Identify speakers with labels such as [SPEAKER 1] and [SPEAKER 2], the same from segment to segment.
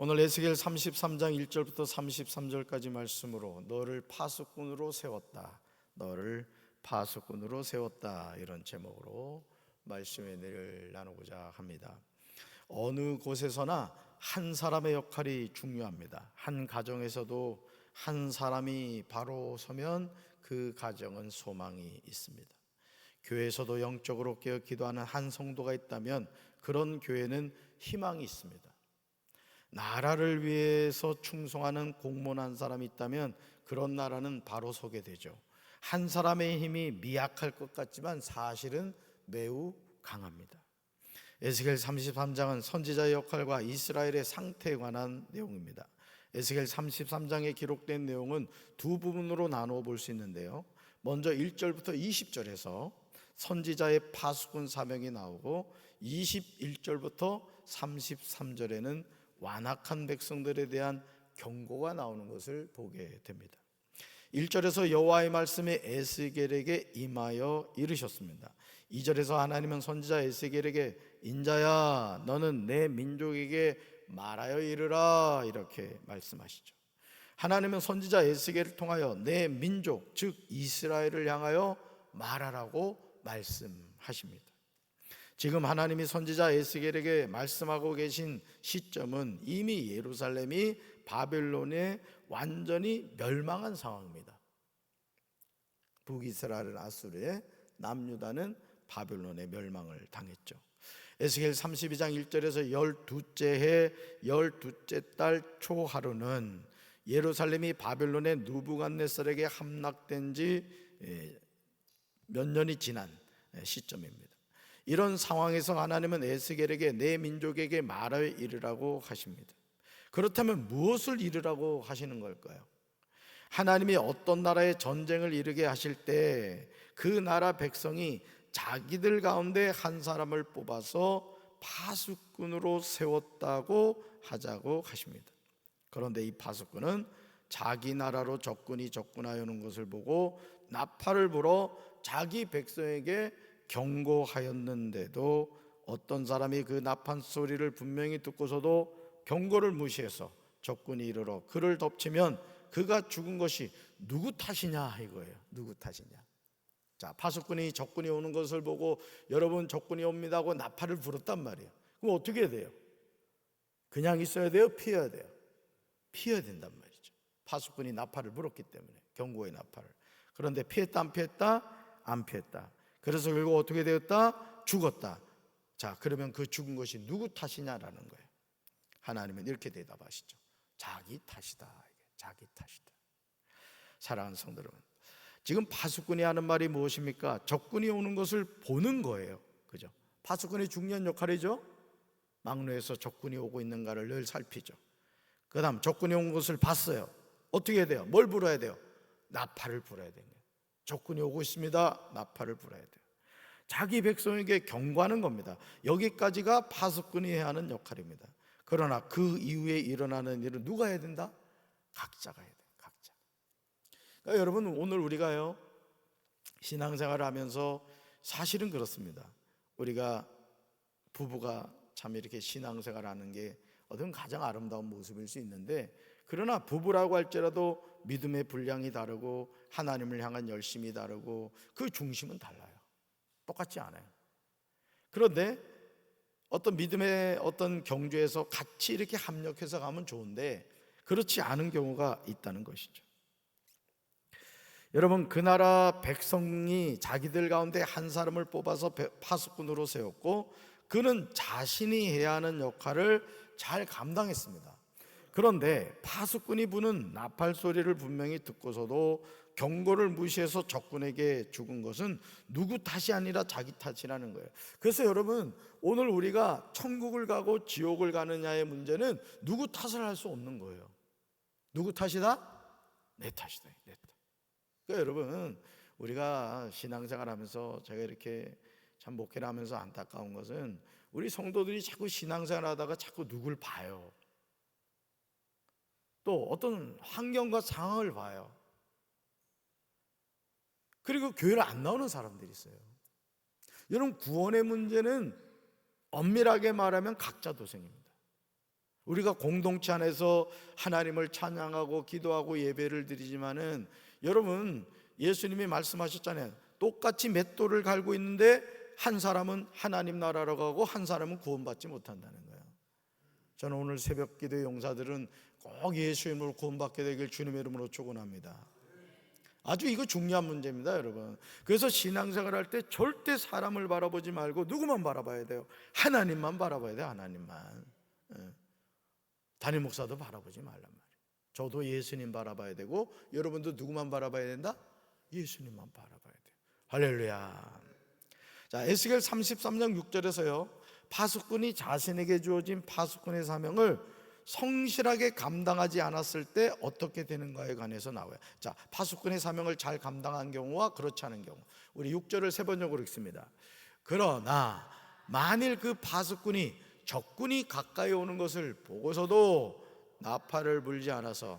[SPEAKER 1] 오늘 에스겔 33장 1절부터 33절까지 말씀으로 너를 파수꾼으로 세웠다, 너를 파수꾼으로 세웠다, 이런 제목으로 말씀의 은혜를 나누고자 합니다. 어느 곳에서나 한 사람의 역할이 중요합니다. 한 가정에서도 한 사람이 바로 서면 그 가정은 소망이 있습니다. 교회에서도 영적으로 깨어 기도하는 한 성도가 있다면 그런 교회는 희망이 있습니다. 나라를 위해서 충성하는 공무원 한 사람이 있다면 그런 나라는 바로 서게 되죠. 한 사람의 힘이 미약할 것 같지만 사실은 매우 강합니다. 에스겔 33장은 선지자의 역할과 이스라엘의 상태에 관한 내용입니다. 에스겔 33장에 기록된 내용은 두 부분으로 나누어 볼 수 있는데요, 먼저 1절부터 20절에서 선지자의 파수꾼 사명이 나오고 21절부터 33절에는 완악한 백성들에 대한 경고가 나오는 것을 보게 됩니다. 1절에서 여호와의 말씀이 에스겔에게 임하여 이르셨습니다. 2절에서 하나님은 선지자 에스겔에게 인자야 너는 내 민족에게 말하여 이르라, 이렇게 말씀하시죠. 하나님은 선지자 에스겔을 통하여 내 민족 즉 이스라엘을 향하여 말하라고 말씀하십니다. 지금 하나님이 선지자 에스겔에게 말씀하고 계신 시점은 이미 예루살렘이 바벨론에 완전히 멸망한 상황입니다. 북이스라엘은 아수르에, 남유다는 바벨론의 멸망을 당했죠. 에스겔 32장 1절에서 12째 해 12째 달 초하루는 예루살렘이 바벨론의 느부갓네살에게 함락된 지 몇 년이 지난 시점입니다. 이런 상황에서 하나님은 에스겔에게 내 민족에게 말하여 이르라고 하십니다. 그렇다면 무엇을 이르라고 하시는 걸까요? 하나님이 어떤 나라에 전쟁을 이르게 하실 때 그 나라 백성이 자기들 가운데 한 사람을 뽑아서 파수꾼으로 세웠다고 하자고 하십니다. 그런데 이 파수꾼은 자기 나라로 적군이 접근하여 오는 것을 보고 나팔을 불어 자기 백성에게 경고하였는데도 어떤 사람이 그 나팔 소리를 분명히 듣고서도 경고를 무시해서 적군이 이르러 그를 덮치면 그가 죽은 것이 누구 탓이냐 이거예요. 누구 탓이냐. 자, 파수꾼이 적군이 오는 것을 보고 여러분 적군이 옵니다 하고 나팔을 불었단 말이에요. 그럼 어떻게 해야 돼요? 그냥 있어야 돼요? 피해야 돼요? 피해야 된단 말이죠. 파수꾼이 나팔을 불었기 때문에, 경고의 나팔을. 그런데 피했다 안 피했다? 안 피했다. 그래서 결국 어떻게 되었다? 죽었다. 자, 그러면 그 죽은 것이 누구 탓이냐라는 거예요. 하나님은 이렇게 대답하시죠. 자기 탓이다. 자기 탓이다. 사랑하는 성도 여러분, 지금 파수꾼이 하는 말이 무엇입니까? 적군이 오는 것을 보는 거예요. 그죠? 파수꾼의 중요한 역할이죠. 막로에서 적군이 오고 있는가를 늘 살피죠. 그 다음 적군이 온 것을 봤어요. 어떻게 해야 돼요? 뭘 불어야 돼요? 나팔을 불어야 돼요. 적군이 오고 있습니다. 나팔을 불어야 돼요. 자기 백성에게 경고하는 겁니다. 여기까지가 파수꾼이 해야 하는 역할입니다. 그러나 그 이후에 일어나는 일은 누가 해야 된다? 각자가 해야 돼요. 각자. 그러니까 여러분, 오늘 우리가요 신앙생활을 하면서 사실은 그렇습니다. 우리가 부부가 참 이렇게 신앙생활을 하는 게 어떤 가장 아름다운 모습일 수 있는데, 그러나 부부라고 할지라도 믿음의 분량이 다르고 하나님을 향한 열심이 다르고 그 중심은 달라요. 똑같지 않아요. 그런데 어떤 믿음의 어떤 경주에서 같이 이렇게 합력해서 가면 좋은데 그렇지 않은 경우가 있다는 것이죠. 여러분, 그 나라 백성이 자기들 가운데 한 사람을 뽑아서 파수꾼으로 세웠고 그는 자신이 해야 하는 역할을 잘 감당했습니다. 그런데 파수꾼이 부는 나팔 소리를 분명히 듣고서도 경고를 무시해서 적군에게 죽은 것은 누구 탓이 아니라 자기 탓이라는 거예요. 그래서 여러분, 오늘 우리가 천국을 가고 지옥을 가느냐의 문제는 누구 탓을 할 수 없는 거예요. 누구 탓이다? 내 탓이다. 내 탓. 그러니까 여러분, 우리가 신앙생활 하면서 제가 이렇게 참 목회를 하면서 안타까운 것은 우리 성도들이 자꾸 신앙생활 하다가 자꾸 누굴 봐요. 또 어떤 환경과 상황을 봐요. 그리고 교회를 안 나오는 사람들이 있어요. 여러분, 구원의 문제는 엄밀하게 말하면 각자 도생입니다. 우리가 공동체 안에서 하나님을 찬양하고 기도하고 예배를 드리지만은 여러분, 예수님이 말씀하셨잖아요. 똑같이 맷돌을 갈고 있는데 한 사람은 하나님 나라로 가고 한 사람은 구원받지 못한다는 거예요. 저는 오늘 새벽 기도의 용사들은 꼭 예수 이름으로 구원받게 되길 주님의 이름으로 축원합니다. 아주 이거 중요한 문제입니다, 여러분. 그래서 신앙생활 할 때 절대 사람을 바라보지 말고 누구만 바라봐야 돼요? 하나님만 바라봐야 돼요. 하나님만. 담임 목사도 바라보지 말란 말이에요. 저도 예수님 바라봐야 되고, 여러분도 누구만 바라봐야 된다? 예수님만 바라봐야 돼요. 할렐루야. 자, 에스겔 33장 6절에서요, 파수꾼이 자신에게 주어진 파수꾼의 사명을 성실하게 감당하지 않았을 때 어떻게 되는가에 관해서 나와요. 자, 파수꾼의 사명을 잘 감당한 경우와 그렇지 않은 경우. 우리 6절을 세 번역으로 읽습니다. 그러나 만일 그 파수꾼이 적군이 가까이 오는 것을 보고서도 나팔을 불지 않아서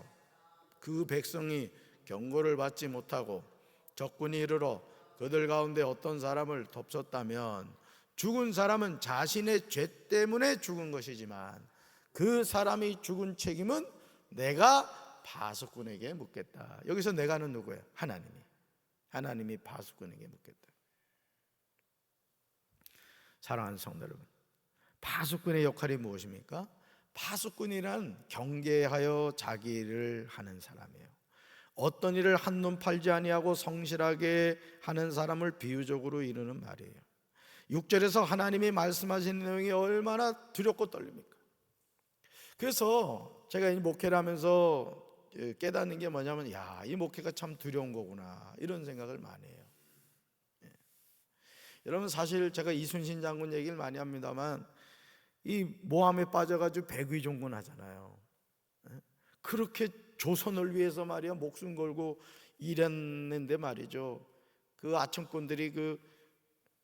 [SPEAKER 1] 그 백성이 경고를 받지 못하고 적군이 이르러 그들 가운데 어떤 사람을 덮쳤다면 죽은 사람은 자신의 죄 때문에 죽은 것이지만 그 사람이 죽은 책임은 내가 파수꾼에게 묻겠다. 여기서 내가는 누구예요? 하나님이 파수꾼에게 묻겠다. 사랑하는 성도 여러분, 파수꾼의 역할이 무엇입니까? 파수꾼이란 경계하여 자기 일을 하는 사람이에요. 어떤 일을 한눈 팔지 아니하고 성실하게 하는 사람을 비유적으로 이르는 말이에요. 6절에서 하나님이 말씀하신 내용이 얼마나 두렵고 떨립니까? 그래서 제가 이 목회를 하면서 깨닫는 게 뭐냐면, 야, 이 목회가 참 두려운 거구나, 이런 생각을 많이 해요. 여러분, 사실 제가 이순신 장군 얘기를 많이 합니다만 이 모함에 빠져가지고 백의종군 하잖아요. 그렇게 조선을 위해서 말이야 목숨 걸고 일했는데 말이죠, 그 아청꾼들이 그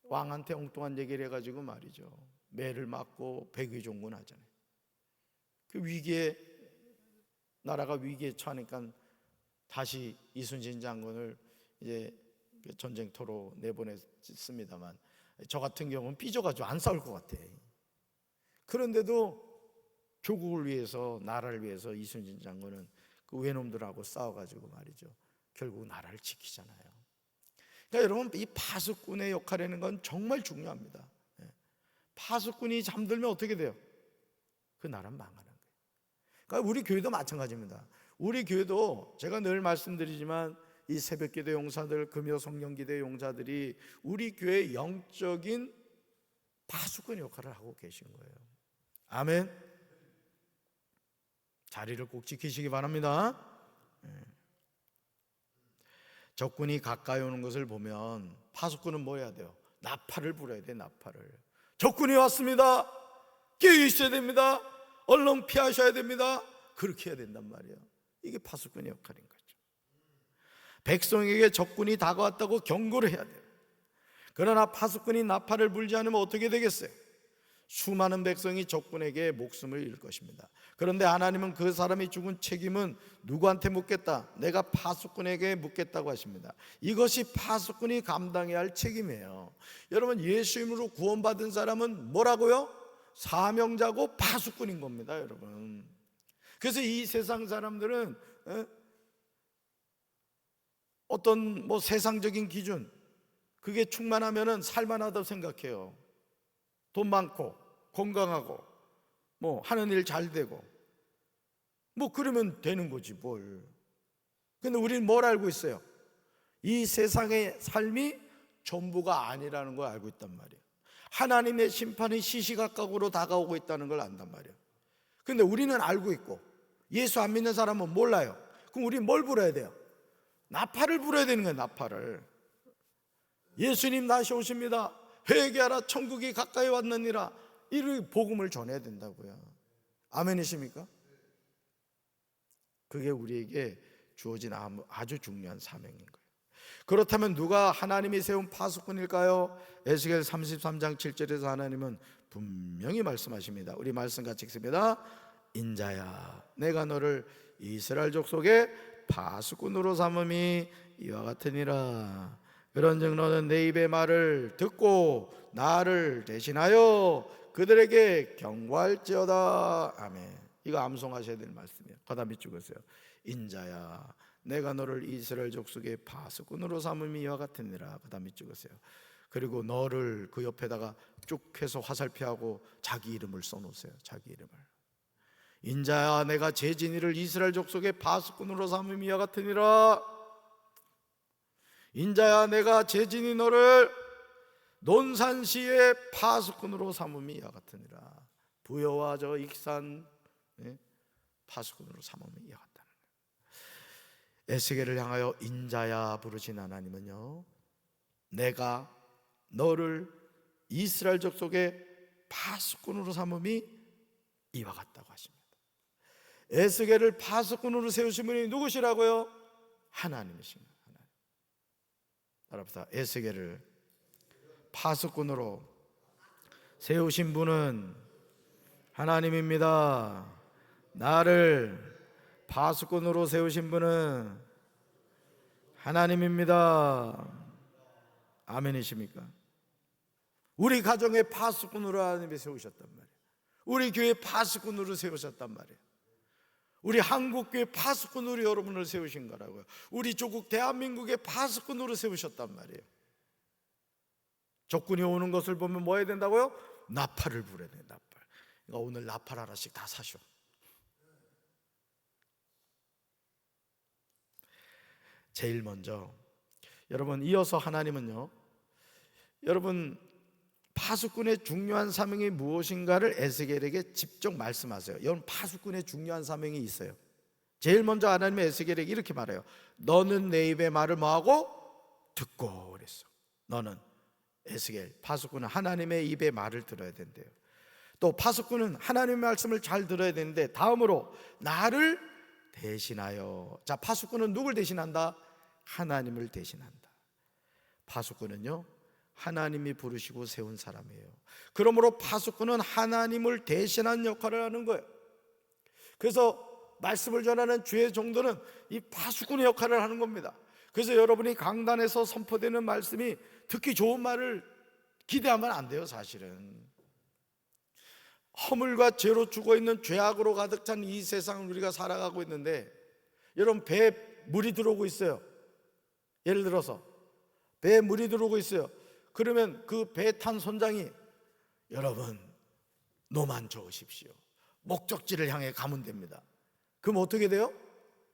[SPEAKER 1] 왕한테 엉뚱한 얘기를 해가지고 말이죠, 매를 맞고 백의종군 하잖아요. 그 위기에, 나라가 위기에 처하니까 다시 이순신 장군을 이제 전쟁터로 내보냈습니다만, 저 같은 경우는 삐져가지고 안 싸울 것 같아. 그런데도 조국을 위해서, 나라를 위해서 이순신 장군은 그 외놈들하고 싸워가지고 말이죠, 결국 나라를 지키잖아요. 그러니까 여러분, 이 파수꾼의 역할이라는 건 정말 중요합니다. 파수꾼이 잠들면 어떻게 돼요? 그 나라는 망하는 거예요. 그러니까 우리 교회도 마찬가지입니다. 우리 교회도 제가 늘 말씀드리지만 이 새벽기도 용사들, 금요 성령기도 용사들이 우리 교회의 영적인 파수꾼 역할을 하고 계신 거예요. 아멘. 자리를 꼭 지키시기 바랍니다. 적군이 가까이 오는 것을 보면 파수꾼은 뭐 해야 돼요? 나팔을 불어야 돼. 나팔을. 적군이 왔습니다. 깨어 있어야 됩니다. 얼른 피하셔야 됩니다. 그렇게 해야 된단 말이에요. 이게 파수꾼의 역할인 거죠. 백성에게 적군이 다가왔다고 경고를 해야 돼요. 그러나 파수꾼이 나팔을 불지 않으면 어떻게 되겠어요? 수많은 백성이 적군에게 목숨을 잃을 것입니다. 그런데 하나님은 그 사람이 죽은 책임은 누구한테 묻겠다? 내가 파수꾼에게 묻겠다고 하십니다. 이것이 파수꾼이 감당해야 할 책임이에요. 여러분, 예수 이름으로 구원받은 사람은 뭐라고요? 사명자고 파수꾼인 겁니다, 여러분. 그래서 이 세상 사람들은 어떤 세상적인 기준, 그게 충만하면은 살만하다고 생각해요. 돈 많고 건강하고 하는 일 잘 되고 그러면 되는 거지 뭘. 근데 우리는 뭘 알고 있어요? 이 세상의 삶이 전부가 아니라는 걸 알고 있단 말이에요. 하나님의 심판이 시시각각으로 다가오고 있다는 걸 안단 말이에요. 근데 우리는 알고 있고 예수 안 믿는 사람은 몰라요. 그럼 우리 뭘 불어야 돼요? 나팔을 불어야 되는 거예요. 나팔을. 예수님 다시 오십니다. 회개하라, 천국이 가까이 왔느니라. 이 복음을 전해야 된다고요. 아멘이십니까? 그게 우리에게 주어진 아주 중요한 사명인 거예요. 그렇다면 누가 하나님이 세운 파수꾼일까요? 에스겔 33장 7절에서 하나님은 분명히 말씀하십니다. 우리 말씀 같이 읽습니다. 인자야, 내가 너를 이스라엘 족속의 파수꾼으로 삼음이 이와 같으니라. 그런즉 너는 내 입의 말을 듣고 나를 대신하여 그들에게 경고할지어다. 아멘. 이거 암송하셔야 될 말씀이에요. 그다음에 찍으세요. 인자야 내가 너를 이스라엘 족속의 파수꾼으로 삼음이 이와 같으니라. 그다음에 찍으세요. 그리고 너를 그 옆에다가 쭉 해서 화살표하고 자기 이름을 써놓으세요. 자기 이름을. 인자야 내가 재진이를 이스라엘 족속의 파수꾼으로 삼음이 이와 같으니라. 인자야 내가 재진이 너를 논산시의 파수꾼으로 삼음이 이와 같으니라. 부여와 저 익산 파수꾼으로 삼음이 이와 같다는 거예요. 에스겔을 향하여 인자야 부르신 하나님은요, 내가 너를 이스라엘 족속의 파수꾼으로 삼음이 이와 같다고 하십니다. 에스겔을 파수꾼으로 세우신 분이 누구시라고요? 하나님이신 거예요. 하나님. 따라합시다. 에스겔을 파수꾼으로 세우신 분은 하나님입니다. 나를 파수꾼으로 세우신 분은 하나님입니다. 아멘이십니까? 우리 가정의 파수꾼으로 하나님이 세우셨단 말이에요. 우리 교회 파수꾼으로 세우셨단 말이에요. 우리 한국교회 파수꾼으로 여러분을 세우신 거라고요. 우리 조국 대한민국의 파수꾼으로 세우셨단 말이에요. 적군이 오는 것을 보면 뭐 해야 된다고요? 나팔을 불어야 돼요. 나팔. 그러니까 오늘 나팔 하나씩 다 사셔. 제일 먼저 여러분, 이어서 하나님은요, 여러분 파수꾼의 중요한 사명이 무엇인가를 에스겔에게 직접 말씀하세요. 여러분 파수꾼의 중요한 사명이 있어요. 제일 먼저 하나님은 에스겔에게 이렇게 말해요. 너는 내 입의 말을 뭐하고? 듣고 그랬어. 너는 에스겔 파수꾼은 하나님의 입의 말을 들어야 된대요. 또 파수꾼은 하나님의 말씀을 잘 들어야 되는데 다음으로 나를 대신하여. 자, 파수꾼은 누굴 대신한다? 하나님을 대신한다. 파수꾼은요, 하나님이 부르시고 세운 사람이에요. 그러므로 파수꾼은 하나님을 대신한 역할을 하는 거예요. 그래서 말씀을 전하는 주의 종도는 이 파수꾼의 역할을 하는 겁니다. 그래서 여러분이 강단에서 선포되는 말씀이 듣기 좋은 말을 기대하면 안 돼요. 사실은 허물과 죄로 죽어있는 죄악으로 가득 찬 이 세상을 우리가 살아가고 있는데, 여러분 배에 물이 들어오고 있어요. 예를 들어서 배에 물이 들어오고 있어요. 그러면 그 배 탄 선장이 여러분 노만 저으십시오, 목적지를 향해 가면 됩니다. 그럼 어떻게 돼요?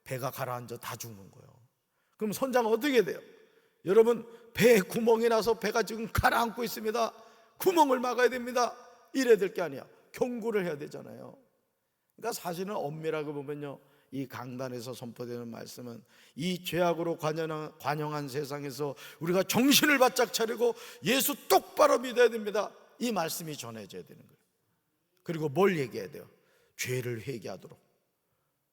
[SPEAKER 1] 배가 가라앉아 다 죽는 거예요. 그럼 선장은 어떻게 돼요? 여러분 배에 구멍이 나서 배가 지금 가라앉고 있습니다. 구멍을 막아야 됩니다. 이래야 될 게 아니야. 경고를 해야 되잖아요. 그러니까 사실은 엄밀하게 보면요, 이 강단에서 선포되는 말씀은 이 죄악으로 관영한 세상에서 우리가 정신을 바짝 차리고 예수 똑바로 믿어야 됩니다. 이 말씀이 전해져야 되는 거예요. 그리고 뭘 얘기해야 돼요? 죄를 회개하도록.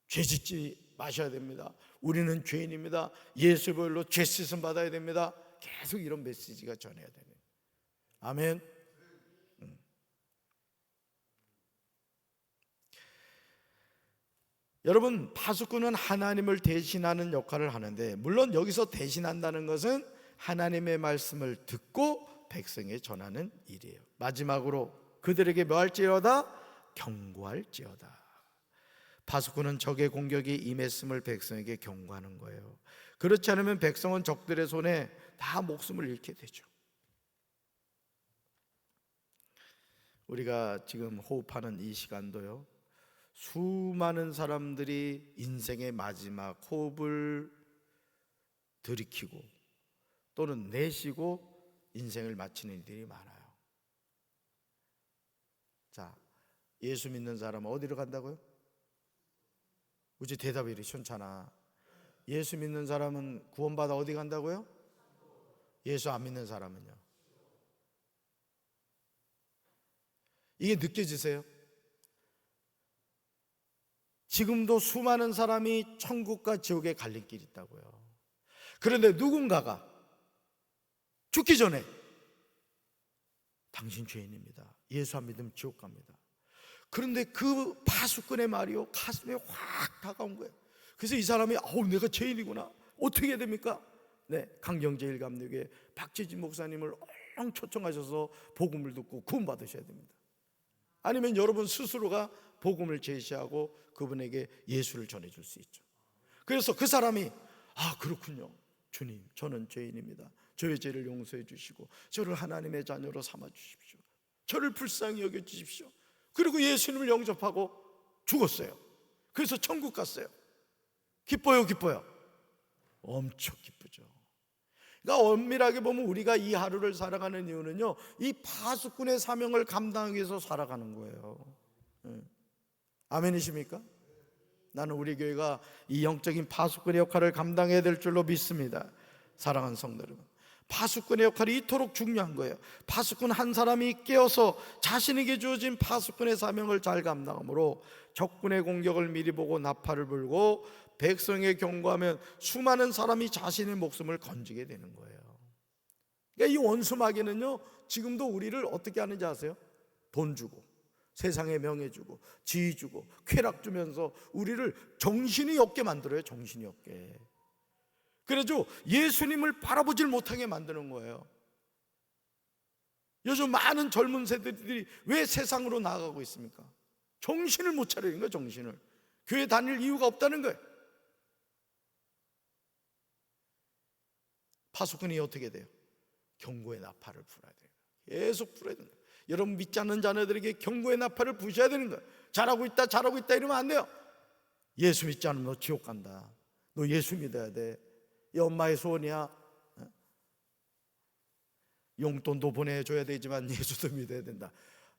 [SPEAKER 1] 죄 짓지 마셔야 됩니다. 우리는 죄인입니다. 예수 보혈로 죄 씻음 받아야 됩니다. 계속 이런 메시지가 전해야 되는. 아멘. 여러분 파수꾼은 하나님을 대신하는 역할을 하는데, 물론 여기서 대신한다는 것은 하나님의 말씀을 듣고 백성에 전하는 일이에요. 마지막으로 그들에게 뭐 할지어다? 경고할지어다. 파수꾼은 적의 공격이 임했음을 백성에게 경고하는 거예요. 그렇지 않으면 백성은 적들의 손에 다 목숨을 잃게 되죠. 우리가 지금 호흡하는 이 시간도요, 수많은 사람들이 인생의 마지막 호흡을 들이키고 또는 내쉬고 인생을 마치는 일이 많아요. 자, 예수 믿는 사람은 어디로 간다고요? 우리 대답이 이리 시원찮아. 예수 믿는 사람은 구원받아 어디 간다고요? 예수 안 믿는 사람은요? 이게 느껴지세요? 지금도 수많은 사람이 천국과 지옥의 갈림길이 있다고요. 그런데 누군가가 죽기 전에 당신 죄인입니다, 예수 안 믿으면 지옥 갑니다. 그런데 그 파수꾼의 말이요, 가슴에 확 다가온 거예요. 그래서 이 사람이 내가 죄인이구나, 어떻게 해야 됩니까? 네, 강경제일감리교회 박재진 목사님을 얼른 초청하셔서 복음을 듣고 구원 받으셔야 됩니다. 아니면 여러분 스스로가 복음을 제시하고 그분에게 예수를 전해줄 수 있죠. 그래서 그 사람이 그렇군요. 주님, 저는 죄인입니다. 저의 죄를 용서해 주시고 저를 하나님의 자녀로 삼아 주십시오. 저를 불쌍히 여겨 주십시오. 그리고 예수님을 영접하고 죽었어요. 그래서 천국 갔어요. 기뻐요, 기뻐요? 엄청 기쁘죠. 그러니까 엄밀하게 보면 우리가 이 하루를 살아가는 이유는요, 이 파수꾼의 사명을 감당하기 위해서 살아가는 거예요. 아멘이십니까? 나는 우리 교회가 이 영적인 파수꾼의 역할을 감당해야 될 줄로 믿습니다. 사랑하는 성도 여러분, 파수꾼의 역할이 이토록 중요한 거예요. 파수꾼 한 사람이 깨어서 자신에게 주어진 파수꾼의 사명을 잘 감당함으로 적군의 공격을 미리 보고 나팔을 불고 백성에 경고하면 수많은 사람이 자신의 목숨을 건지게 되는 거예요. 그러니까 이 원수 마귀는요, 지금도 우리를 어떻게 하는지 아세요? 돈 주고 세상에 명예 주고 지위 주고 쾌락 주면서 우리를 정신이 없게 만들어요. 정신이 없게. 그래서 예수님을 바라보질 못하게 만드는 거예요. 요즘 많은 젊은 세대들이 왜 세상으로 나아가고 있습니까? 정신을 못 차리는 거예요. 정신을. 교회 다닐 이유가 없다는 거예요. 파수꾼이 어떻게 돼요? 경고의 나팔을 불어야 돼요. 계속 불어야 돼요. 여러분 믿지 않는 자녀들에게 경고의 나팔을 부셔야 되는 거예요. 잘하고 있다 잘하고 있다 이러면 안 돼요. 예수 믿지 않으면 너 지옥 간다. 너 예수 믿어야 돼. 이 엄마의 소원이야. 용돈도 보내줘야 되지만 예수도 믿어야 된다.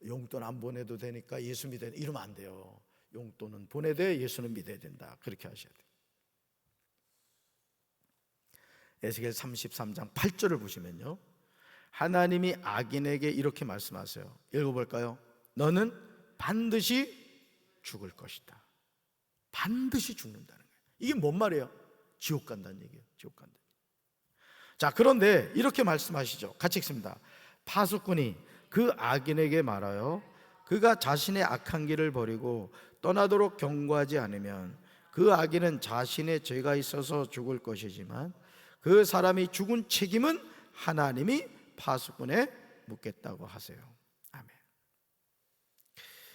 [SPEAKER 1] 용돈 안 보내도 되니까 예수 믿어야 돼. 이러면 안 돼요. 용돈은 보내되 예수는 믿어야 된다. 그렇게 하셔야 돼요. 에스겔 33장 8절을 보시면요, 하나님이 악인에게 이렇게 말씀하세요. 읽어볼까요? 너는 반드시 죽을 것이다. 반드시 죽는다는 거예요. 이게 뭔 말이에요? 지옥 간다는 얘기예요. 지옥 간다. 자, 그런데 이렇게 말씀하시죠. 같이 읽습니다. 파수꾼이 그 악인에게 말하여 그가 자신의 악한 길을 버리고 떠나도록 경고하지 않으면 그 악인은 자신의 죄가 있어서 죽을 것이지만 그 사람이 죽은 책임은 하나님이 파수꾼에 묻겠다고 하세요. 아멘.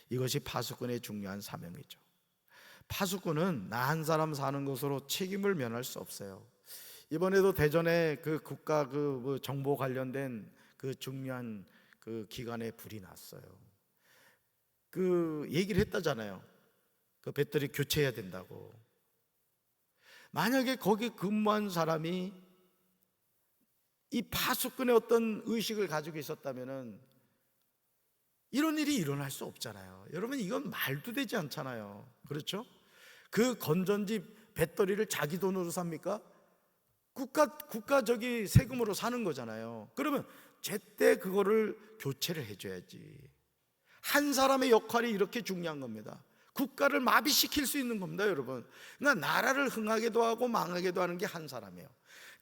[SPEAKER 1] 이것이 파수꾼의 중요한 사명이죠. 파수꾼은 나 한 사람 사는 것으로 책임을 면할 수 없어요. 이번에도 대전에 그 국가 그 정보 관련된 그 중요한 그 기관에 불이 났어요. 그 얘기를 했다잖아요. 그 배터리 교체해야 된다고. 만약에 거기 근무한 사람이 이 파수꾼의 어떤 의식을 가지고 있었다면은 이런 일이 일어날 수 없잖아요. 여러분, 이건 말도 되지 않잖아요. 그렇죠? 그 건전지 배터리를 자기 돈으로 삽니까? 국가 저기 세금으로 사는 거잖아요. 그러면 제때 그거를 교체를 해줘야지. 한 사람의 역할이 이렇게 중요한 겁니다. 국가를 마비시킬 수 있는 겁니다, 여러분. 그러니까 나라를 흥하게도 하고 망하게도 하는 게 한 사람이에요.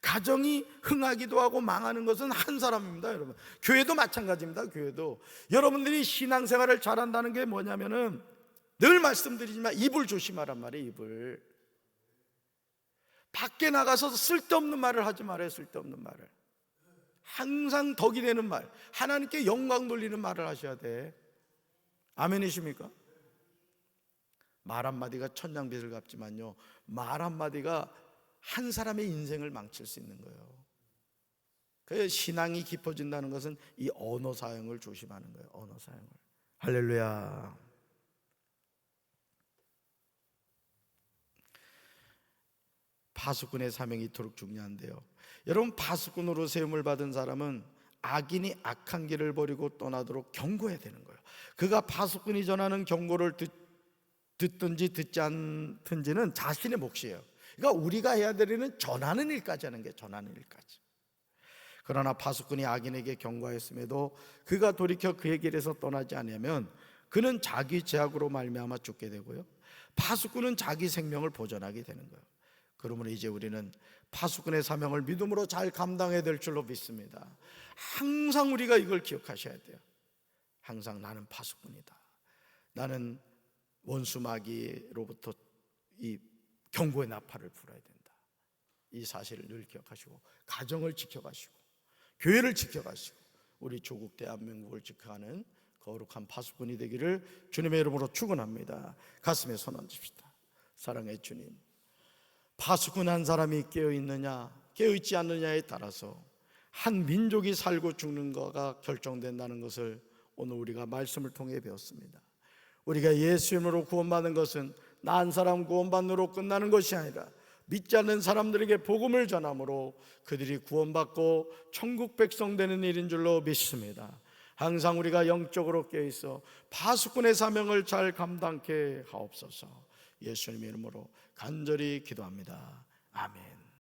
[SPEAKER 1] 가정이 흥하기도 하고 망하는 것은 한 사람입니다, 여러분. 교회도 마찬가지입니다. 교회도 여러분들이 신앙생활을 잘한다는 게 뭐냐면은 늘 말씀드리지만 입을 조심하란 말이에요. 입을 밖에 나가서 쓸데없는 말을 하지 말아요. 쓸데없는 말을. 항상 덕이 되는 말, 하나님께 영광 돌리는 말을 하셔야 돼. 아멘이십니까? 말 한마디가 천냥빚을 갚지만요, 말 한마디가 한 사람의 인생을 망칠 수 있는 거예요. 그 신앙이 깊어진다는 것은 이 언어 사용을 조심하는 거예요. 언어 사용을. 할렐루야. 파수꾼의 사명이 이토록 중요한데요, 여러분, 파수꾼으로 세움을 받은 사람은 악인이 악한 길을 버리고 떠나도록 경고해야 되는 거예요. 그가 파수꾼이 전하는 경고를 듣든지 듣지 않든지는 자신의 몫이에요. 그러니까 우리가 해야 될 일은 전하는 일까지 하는 게, 전하는 일까지. 그러나 파수꾼이 악인에게 경고하였음에도 그가 돌이켜 그의 길에서 떠나지 않으면 그는 자기 죄악으로 말미암아 죽게 되고요, 파수꾼은 자기 생명을 보존하게 되는 거예요. 그러므로 이제 우리는 파수꾼의 사명을 믿음으로 잘 감당해야 될 줄로 믿습니다. 항상 우리가 이걸 기억하셔야 돼요. 항상 나는 파수꾼이다. 나는 원수 마귀로부터 이 경고의 나팔을 불어야 된다. 이 사실을 늘 기억하시고 가정을 지켜가시고 교회를 지켜가시고 우리 조국 대한민국을 지켜가는 거룩한 파수꾼이 되기를 주님의 이름으로 축원합니다. 가슴에 손 얹읍시다. 사랑의 주님, 파수꾼 한 사람이 깨어있느냐 깨어있지 않느냐에 따라서 한 민족이 살고 죽는 거가 결정된다는 것을 오늘 우리가 말씀을 통해 배웠습니다. 우리가 예수 이름으로 구원받는 것은 나 한 사람 구원받는으로 끝나는 것이 아니라 믿지 않는 사람들에게 복음을 전함으로 그들이 구원받고 천국 백성 되는 일인 줄로 믿습니다. 항상 우리가 영적으로 깨어있어 파수꾼의 사명을 잘 감당케 하옵소서. 예수님의 이름으로 간절히 기도합니다. 아멘.